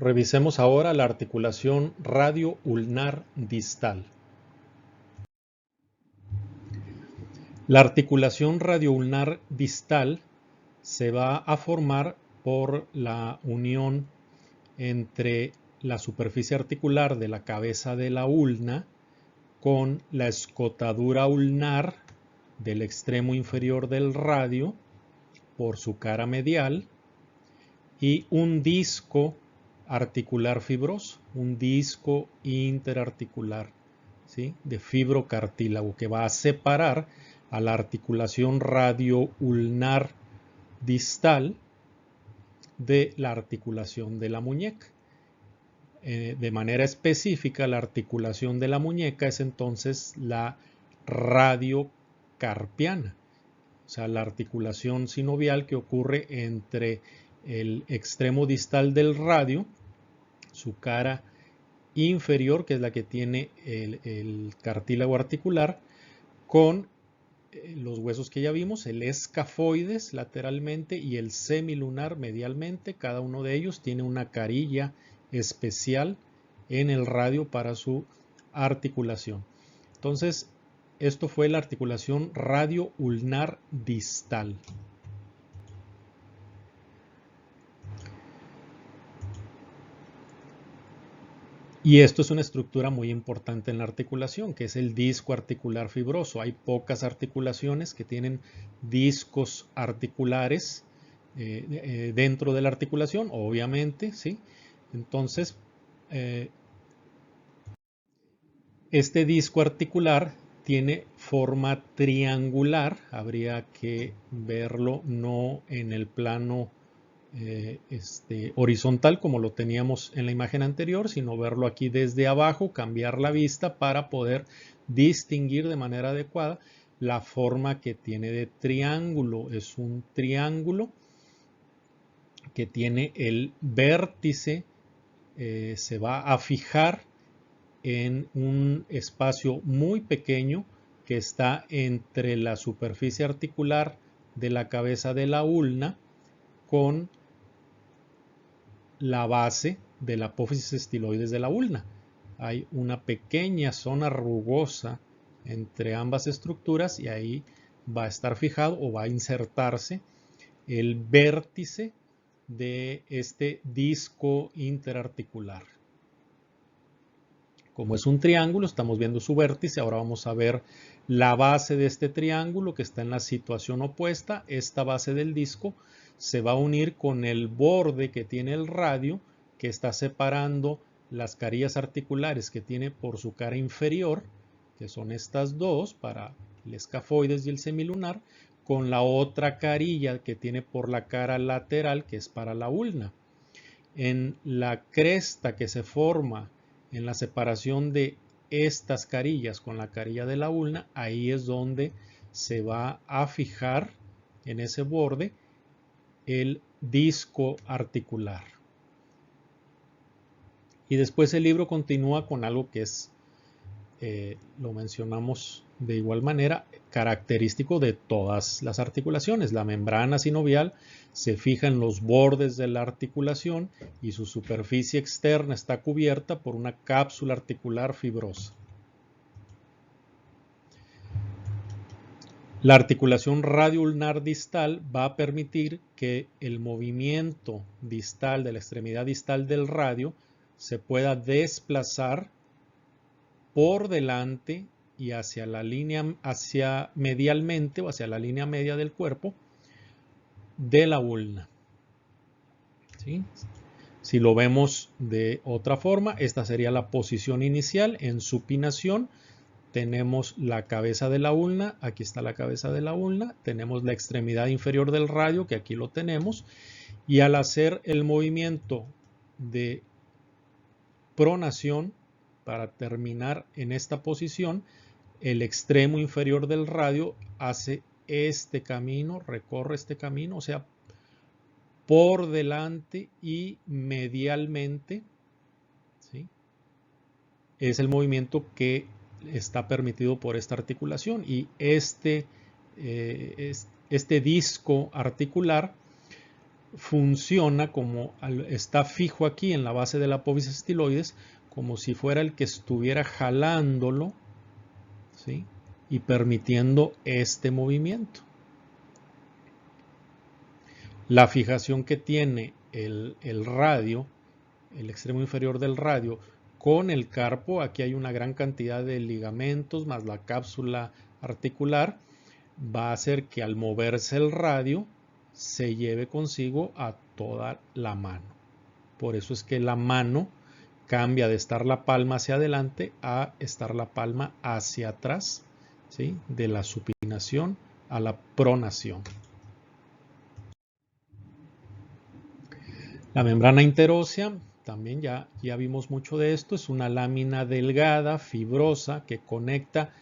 Revisemos ahora la articulación radio-ulnar distal. La articulación radio-ulnar distal se va a formar por la unión entre la superficie articular de la cabeza de la ulna con la escotadura ulnar del extremo inferior del radio por su cara medial y un disco articular fibroso, un disco interarticular, ¿sí?, de fibrocartílago que va a separar a la articulación radio-ulnar distal de la articulación de la muñeca. De manera específica, la articulación de la muñeca es entonces la radiocarpiana, o sea, la articulación sinovial que ocurre entre el extremo distal del radio, su cara inferior, que es la que tiene el cartílago articular, con los huesos que ya vimos, el escafoides lateralmente y el semilunar medialmente. Cada uno de ellos tiene una carilla especial en el radio para su articulación. Entonces, esto fue la articulación radio-ulnar distal. Y esto es una estructura muy importante en la articulación, que es el disco articular fibroso. Hay pocas articulaciones que tienen discos articulares dentro de la articulación, obviamente, ¿sí? Entonces, este disco articular tiene forma triangular. Habría que verlo no en el plano horizontal como lo teníamos en la imagen anterior, sino verlo aquí desde abajo, cambiar la vista para poder distinguir de manera adecuada la forma que tiene de triángulo. Es un triángulo que tiene el vértice, se va a fijar en un espacio muy pequeño que está entre la superficie articular de la cabeza de la ulna con la base de la apófisis estiloides de la ulna. Hay una pequeña zona rugosa entre ambas estructuras y ahí va a estar fijado o va a insertarse el vértice de este disco interarticular. Como es un triángulo, estamos viendo su vértice. Ahora vamos a ver la base de este triángulo que está en la situación opuesta. Esta base del disco se va a unir con el borde que tiene el radio, que está separando las carillas articulares que tiene por su cara inferior, que son estas dos, para el escafoides y el semilunar, con la otra carilla que tiene por la cara lateral, que es para la ulna. En la cresta que se forma en la separación de estas carillas con la carilla de la ulna, ahí es donde se va a fijar en ese borde el disco articular. Y después el libro continúa con algo que es, lo mencionamos de igual manera, característico de todas las articulaciones. La membrana sinovial se fija en los bordes de la articulación y su superficie externa está cubierta por una cápsula articular fibrosa. La articulación radio-ulnar distal va a permitir que el movimiento distal de la extremidad distal del radio se pueda desplazar por delante y hacia la línea, hacia medialmente o hacia la línea media del cuerpo de la ulna. ¿Sí? Si lo vemos de otra forma, esta sería la posición inicial. En supinación tenemos la cabeza de la ulna, aquí está la cabeza de la ulna, tenemos la extremidad inferior del radio, que aquí lo tenemos, y al hacer el movimiento de pronación, para terminar en esta posición, el extremo inferior del radio hace este camino, recorre este camino, o sea, por delante y medialmente, ¿sí? Es el movimiento que está permitido por esta articulación, y este disco articular funciona como está fijo aquí en la base de la apófisis estiloides, como si fuera el que estuviera jalándolo, ¿sí? Y permitiendo este movimiento. La fijación que tiene el radio, el extremo inferior del radio, con el carpo, aquí hay una gran cantidad de ligamentos más la cápsula articular, va a hacer que al moverse el radio se lleve consigo a toda la mano. Por eso es que la mano cambia de estar la palma hacia adelante a estar la palma hacia atrás, ¿sí? De la supinación a la pronación. La membrana interósea, también ya vimos mucho de esto, es una lámina delgada, fibrosa, que conecta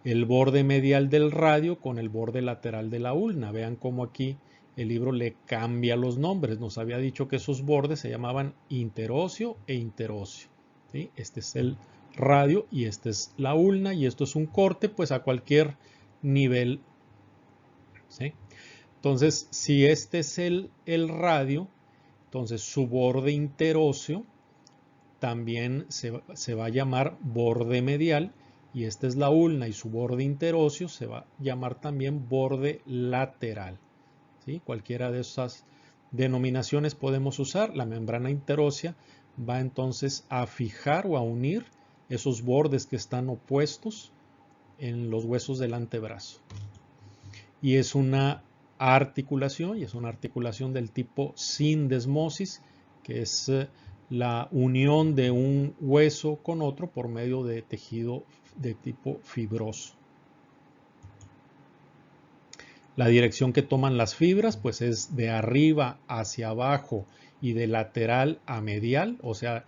el borde medial del radio con el borde lateral de la ulna. Vean cómo aquí el libro le cambia los nombres. Nos había dicho que esos bordes se llamaban interóseo e interóseo, ¿sí? Este es el radio y esta es la ulna y esto es un corte pues a cualquier nivel, ¿sí? Entonces, si este es el radio, entonces su borde interóseo también se va a llamar borde medial y esta es la ulna y su borde interóseo se va a llamar también borde lateral, ¿sí? Cualquiera de esas denominaciones podemos usar. La membrana interósea va entonces a fijar o a unir esos bordes que están opuestos en los huesos del antebrazo. Y es una articulación, y es una articulación del tipo sindesmosis, que es la unión de un hueso con otro por medio de tejido de tipo fibroso. La dirección que toman las fibras pues es de arriba hacia abajo y de lateral a medial, o sea,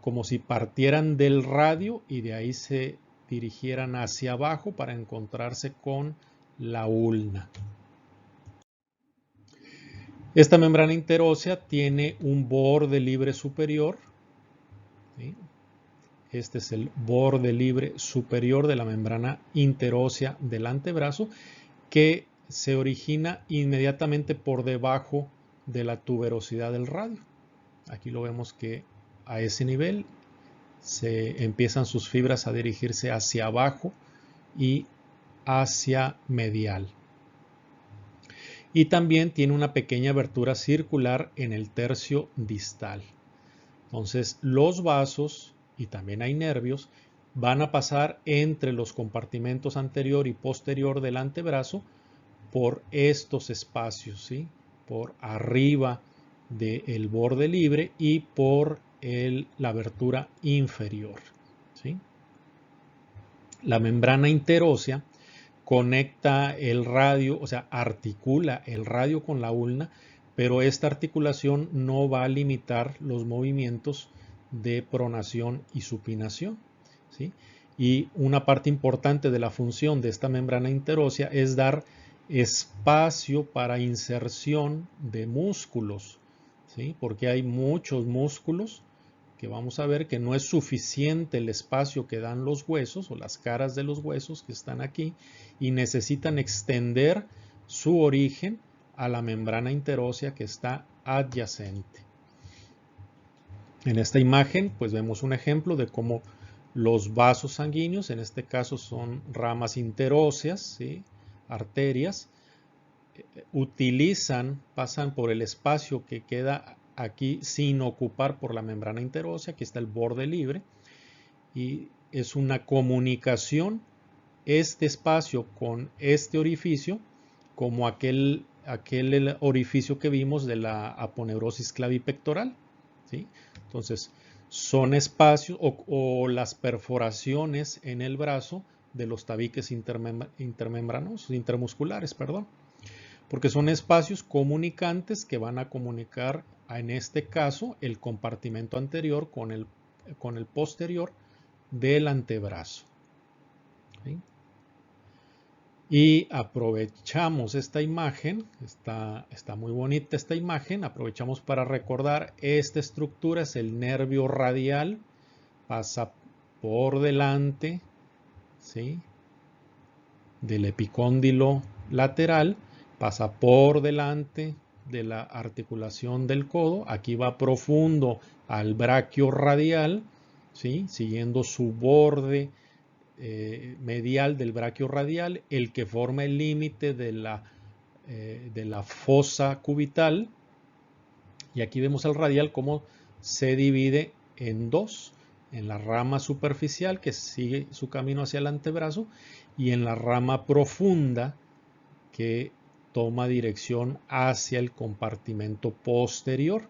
como si partieran del radio y de ahí se dirigieran hacia abajo para encontrarse con la ulna. Esta membrana interósea tiene un borde libre superior, ¿sí? Este es el borde libre superior de la membrana interósea del antebrazo, que se origina inmediatamente por debajo de la tuberosidad del radio. Aquí lo vemos que a ese nivel se empiezan sus fibras a dirigirse hacia abajo y hacia medial. Y también tiene una pequeña abertura circular en el tercio distal. Entonces los vasos, y también hay nervios, van a pasar entre los compartimentos anterior y posterior del antebrazo por estos espacios, ¿sí? Por arriba del borde libre y por la abertura inferior, ¿sí? La membrana interósea conecta el radio, o sea, articula el radio con la ulna, pero esta articulación no va a limitar los movimientos de pronación y supinación, ¿sí? Y una parte importante de la función de esta membrana interósea es dar espacio para inserción de músculos, ¿sí? Porque hay muchos músculos que vamos a ver que no es suficiente el espacio que dan los huesos o las caras de los huesos que están aquí y necesitan extender su origen a la membrana interósea que está adyacente. En esta imagen pues vemos un ejemplo de cómo los vasos sanguíneos, en este caso son ramas interóseas, ¿sí? Arterias, pasan por el espacio que queda aquí sin ocupar por la membrana interósea. Aquí está el borde libre y es una comunicación este espacio con este orificio como aquel orificio que vimos de la aponeurosis clavipectoral, ¿sí? Entonces son espacios o las perforaciones en el brazo de los tabiques intermembranosos, intermusculares, perdón, porque son espacios comunicantes que van a comunicar, en este caso, el compartimento anterior con el posterior del antebrazo, ¿sí? Y aprovechamos esta imagen, está muy bonita esta imagen, aprovechamos para recordar, esta estructura es el nervio radial, pasa por delante, ¿sí? Del epicóndilo lateral, pasa por delante de la articulación del codo. Aquí va profundo al braquio radial, ¿sí? Siguiendo su borde medial del braquio radial, el que forma el límite de la fosa cubital. Y aquí vemos el radial cómo se divide en dos, en la rama superficial que sigue su camino hacia el antebrazo y en la rama profunda que toma dirección hacia el compartimento posterior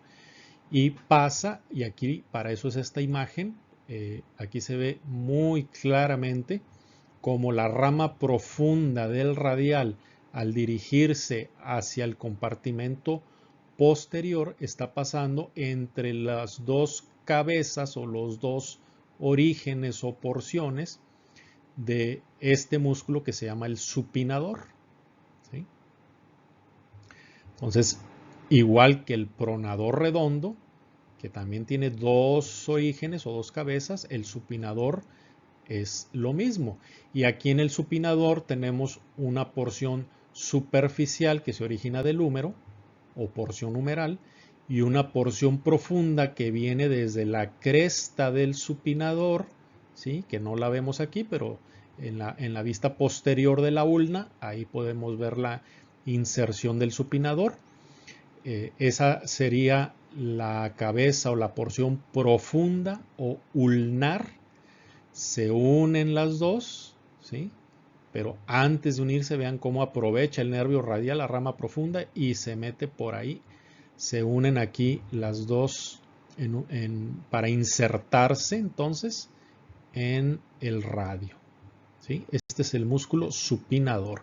y pasa, y aquí para eso es esta imagen, aquí se ve muy claramente como la rama profunda del radial al dirigirse hacia el compartimento posterior está pasando entre las dos cabezas o los dos orígenes o porciones de este músculo que se llama el supinador, ¿sí? Entonces, igual que el pronador redondo, que también tiene dos orígenes o dos cabezas, el supinador es lo mismo. Y aquí en el supinador tenemos una porción superficial que se origina del húmero o porción humeral y una porción profunda que viene desde la cresta del supinador, ¿sí? Que no la vemos aquí, pero en la vista posterior de la ulna, ahí podemos ver la inserción del supinador. Esa sería la cabeza o la porción profunda o ulnar. Se unen las dos, ¿sí? Pero antes de unirse, vean cómo aprovecha el nervio radial, la rama profunda, y se mete por ahí. Se unen aquí las dos para insertarse entonces en el radio, ¿sí? Este es el músculo supinador.